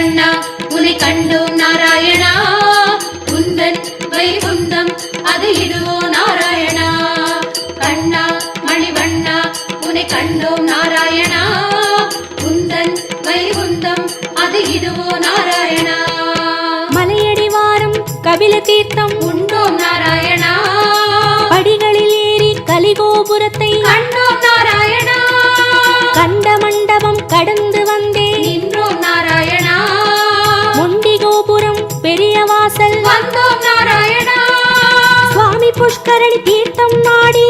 மணிவண்ணா உன்னை கண்டோம் நாராயணா உந்தன் வைகுந்தம் அது இதுவோ நாராயணா கண்ணா மணிவண்ணா உன்னை கண்டோம் நாராயணா உந்தன் வைகுந்தம் அது இதுவோ நாராயணா மலையடிவாரம் கபில தீர்த்தம் உண்டோம் நாராயணா படிகளில் ஏறி கலிகோபுரத்தை கண்டோம் நாராயணா கண்ட மண்டபம் கடந்து வந்தேன் நின்றோம் நாராயணா முண்டி கோபுரம் பெரிய வாசல் வந்தோம் நாராயணா சுவாமி புஷ்கரணி தீர்த்தம் நாடி